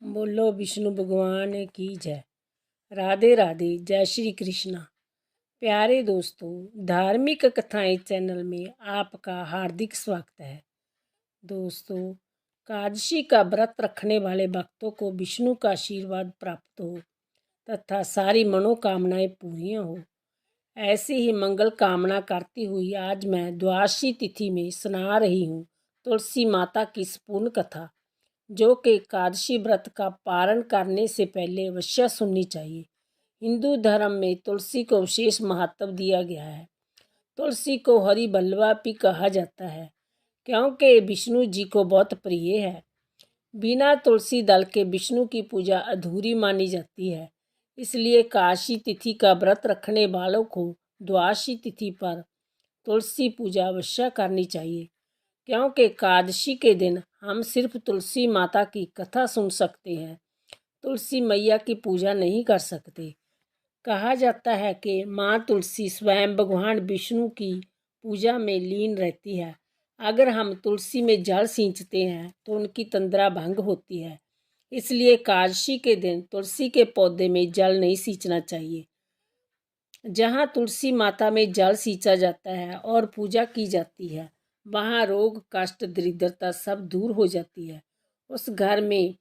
बोलो विष्णु भगवान की जय। राधे राधे, जय श्री कृष्णा। प्यारे दोस्तों, धार्मिक कथाएं चैनल में आपका हार्दिक स्वागत है। दोस्तों, एकादशी का व्रत रखने वाले भक्तों को विष्णु का आशीर्वाद प्राप्त हो तथा सारी मनोकामनाएं पूरी हो, ऐसी ही मंगल कामना करती हुई आज मैं द्वादशी तिथि में सुना रही हूँ तुलसी माता की पूर्ण कथा, जो कि एकादशी व्रत का पारण करने से पहले अवश्य सुननी चाहिए। हिंदू धर्म में तुलसी को विशेष महत्व दिया गया है। तुलसी को हरि बल्लवा भी कहा जाता है, क्योंकि विष्णु जी को बहुत प्रिय है। बिना तुलसी दल के विष्णु की पूजा अधूरी मानी जाती है। इसलिए एकादशी तिथि का व्रत रखने वालों को द्वादशी तिथि पर तुलसी पूजा अवश्य करनी चाहिए, क्योंकि एकादशी के दिन हम सिर्फ तुलसी माता की कथा सुन सकते हैं, तुलसी मैया की पूजा नहीं कर सकते। कहा जाता है कि माँ तुलसी स्वयं भगवान विष्णु की पूजा में लीन रहती है। अगर हम तुलसी में जल सींचते हैं तो उनकी तंद्रा भंग होती है। इसलिए एकादशी के दिन तुलसी के पौधे में जल नहीं सींचना चाहिए। जहाँ तुलसी माता में जल सींचा जाता है और पूजा की जाती है, वहाँ रोग कष्ट दरिद्रता सब दूर हो जाती है। उस घर में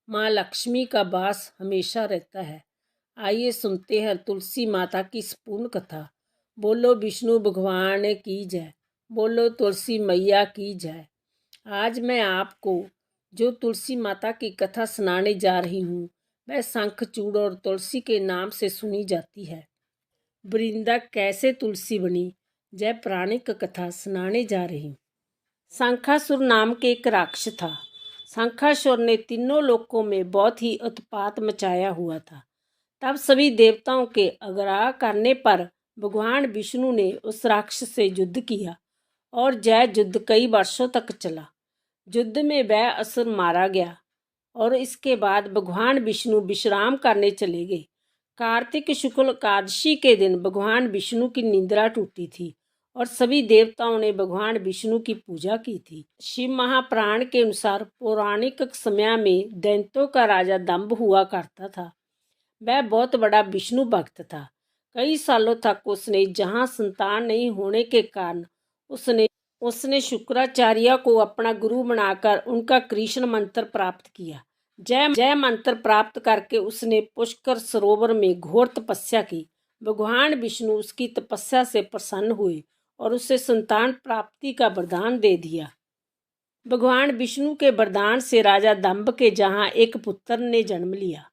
माँ लक्ष्मी का वास हमेशा रहता है। आइए सुनते हैं तुलसी माता की पूर्ण कथा। बोलो विष्णु भगवान की जय। बोलो तुलसी मैया की जय। आज मैं आपको जो तुलसी माता की कथा सुनाने जा रही हूँ, वह शंखचूड़ और तुलसी के नाम से सुनी जाती है। वृंदा कैसे तुलसी बनी, जय पौराणिक कथा सुनाने जा रही हूँ। शंखासुर नाम के एक राक्षस था। शंखासुर ने तीनों लोकों में बहुत ही उत्पात मचाया हुआ था। तब सभी देवताओं के आग्रह करने पर भगवान विष्णु ने उस राक्षस से युद्ध किया और जय युद्ध कई वर्षों तक चला। युद्ध में वह असुर मारा गया और इसके बाद भगवान विष्णु विश्राम करने चले गए। कार्तिक शुक्ल एकादशी के दिन भगवान विष्णु की निद्रा टूटी थी और सभी देवताओं ने भगवान विष्णु की पूजा की थी। शिव महापुराण के अनुसार पौराणिक समय में दैत्यों का राजा दंभ हुआ करता था। वह बहुत बड़ा विष्णु भक्त था। कई सालों तक उसने जहाँ संतान नहीं होने के कारण उसने शुक्राचार्य को अपना गुरु बनाकर उनका कृष्ण मंत्र प्राप्त किया। जय मंत्र प्राप्त करके उसने पुष्कर सरोवर में घोर तपस्या की। भगवान विष्णु उसकी तपस्या से प्रसन्न हुए और उसे संतान प्राप्ति का वरदान दे दिया। भगवान विष्णु के वरदान से राजा दंभ के जहाँ एक पुत्र ने जन्म लिया।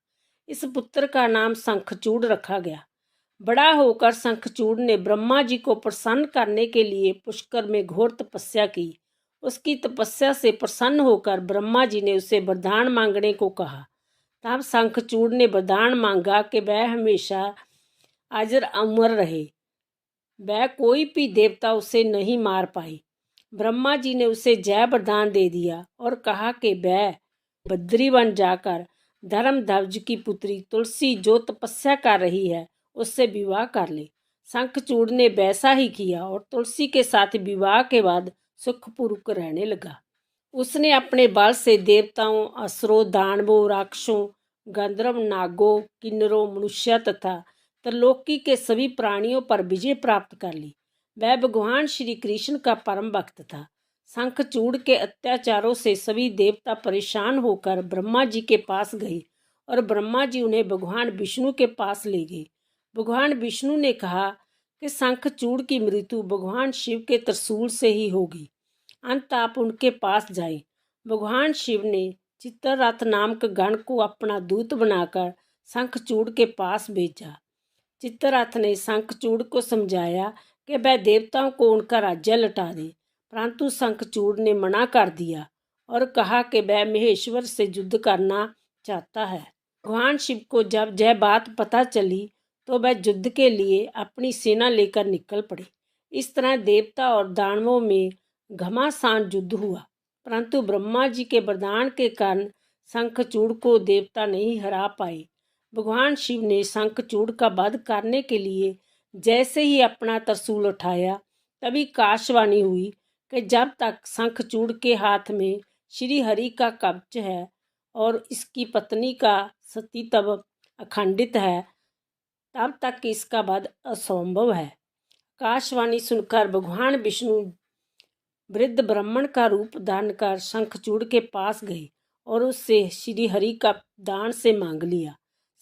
इस पुत्र का नाम शंखचूड़ रखा गया। बड़ा होकर शंखचूड़ ने ब्रह्मा जी को प्रसन्न करने के लिए पुष्कर में घोर तपस्या की। उसकी तपस्या से प्रसन्न होकर ब्रह्मा जी ने उसे वरदान मांगने को कहा। तब शंखचूड़ ने वरदान मांगा कि वह हमेशा अजर अमर रहे। वह कोई भी देवता उसे नहीं मार पाए। ब्रह्मा जी ने उसे जय वरदान दे दिया और कहा कि वह बद्रीवन जाकर धर्मध्वज की पुत्री तुलसी जो तपस्या कर रही है उससे विवाह कर ले। शंखचूड़ ने वैसा ही किया और तुलसी के साथ विवाह के बाद सुखपूर्वक रहने लगा। उसने अपने बल से देवताओं, असुरों, दानवों, राक्षसों, गंधर्व, नागों, किन्नरों, मनुष्य तथा त्रिलोकी के सभी प्राणियों पर विजय प्राप्त कर ली। वह भगवान श्री कृष्ण का परम भक्त था। शंखचूड़ के अत्याचारों से सभी देवता परेशान होकर ब्रह्मा जी के पास गए और ब्रह्मा जी उन्हें भगवान विष्णु के पास ले गए। भगवान विष्णु ने कहा कि शंखचूड़ की मृत्यु भगवान शिव के त्रिशूल से ही होगी। अंत आप उनके पास जाए। भगवान शिव ने चित्ररथ नामक गण को अपना दूत बनाकर शंखचूड़ के पास भेजा। चित्ररथ ने शंखचूड़ को समझाया कि वह देवताओं को उनका राज्य लौटा दे, परंतु शंखचूड़ ने मना कर दिया और कहा कि वह महेश्वर से युद्ध करना चाहता है। भगवान शिव को जब यह बात पता चली तो वह युद्ध के लिए अपनी सेना लेकर निकल पड़े। इस तरह देवता और दानवों में घमासान युद्ध हुआ, परंतु ब्रह्मा जी के वरदान के कारण शंखचूड़ को देवता नहीं हरा पाए। भगवान शिव ने शंखचूड़ का वध करने के लिए जैसे ही अपना त्रिशूल उठाया, तभी आकाशवाणी हुई कि जब तक शंखचूड़ के हाथ में श्री हरि का कवच है, और इसकी पत्नी का सती तब अखंडित है, तब तक इसका वध असंभव है। आकाशवाणी सुनकर भगवान विष्णु वृद्ध ब्राह्मण का रूप धारण कर शंखचूड़ के पास गए और उससे श्री हरि का दान से मांग लिया।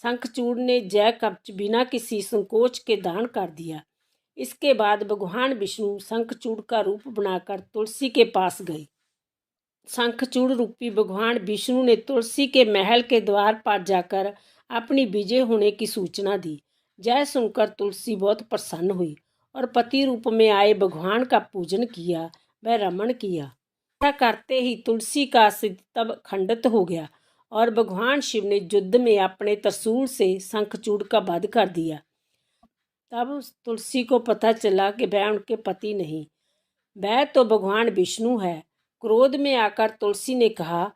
शंखचूड़ ने जय कवच बिना किसी संकोच के दान कर दिया। इसके बाद भगवान विष्णु शंखचूड़ का रूप बनाकर तुलसी के पास गए। शंखचूड़ रूपी भगवान विष्णु ने तुलसी के महल के द्वार पर जाकर अपनी विजय होने की सूचना दी। जय सुनकर तुलसी बहुत प्रसन्न हुई और पति रूप में आए भगवान का पूजन किया व रमण किया। ऐसा करते ही तुलसी का सिर तब खंडित हो गया और भगवान शिव ने युद्ध में अपने त्रिशूल से शंखचूड़ का वध कर दिया। तब तुलसी को पता चला कि वह उनके पति नहीं, वह तो भगवान विष्णु है। क्रोध में आकर तुलसी ने कहा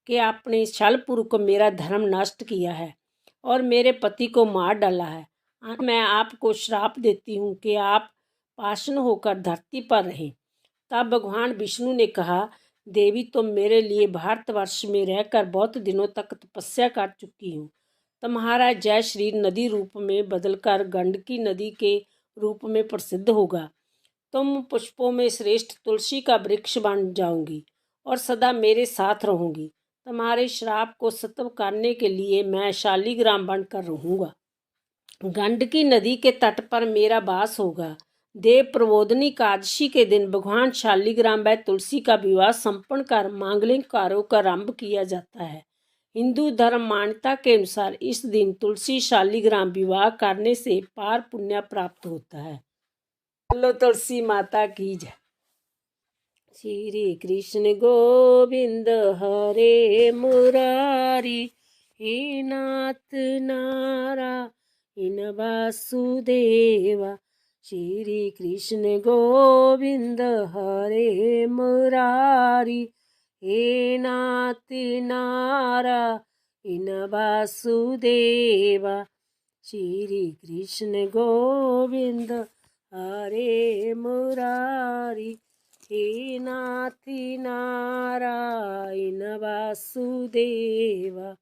कि आपने छलपूर्वक मेरा धर्म नष्ट किया है और मेरे पति को मार डाला है। मैं आपको श्राप देती हूँ कि आप पाषाण होकर धरती पर रहें। तब भगवान विष्णु ने कहा, देवी तुम मेरे लिए भारतवर्ष में रहकर बहुत दिनों तक तपस्या कर चुकी हूँ। तुम्हारा जय शरीर नदी रूप में बदलकर गंडकी नदी के रूप में प्रसिद्ध होगा। तुम पुष्पों में श्रेष्ठ तुलसी का वृक्ष बन जाऊंगी और सदा मेरे साथ रहूंगी। तुम्हारे श्राप को खत्म करने के लिए मैं शालिग्राम बनकर रहूंगा। गंडकी नदी के तट पर मेरा वास होगा। देव प्रबोधनी एकादशी के दिन भगवान शालिग्राम व तुलसी का विवाह संपन्न कर मांगलिक कार्यों का आरंभ किया जाता है। हिंदू धर्म मान्यता के अनुसार इस दिन तुलसी शालिग्राम विवाह करने से पार पुण्य प्राप्त होता है। बोलो तुलसी माता की जय। श्री कृष्ण गोविंद हरे मुरारी, हे नाथ नारायण वासुदेवा। श्री कृष्ण गोविंद हरे मुरारी, हे नाथ नारायण वासुदेवा। श्री कृष्ण गोविंद हरे मुरारी, हे नाथ नारायण वासुदेवा।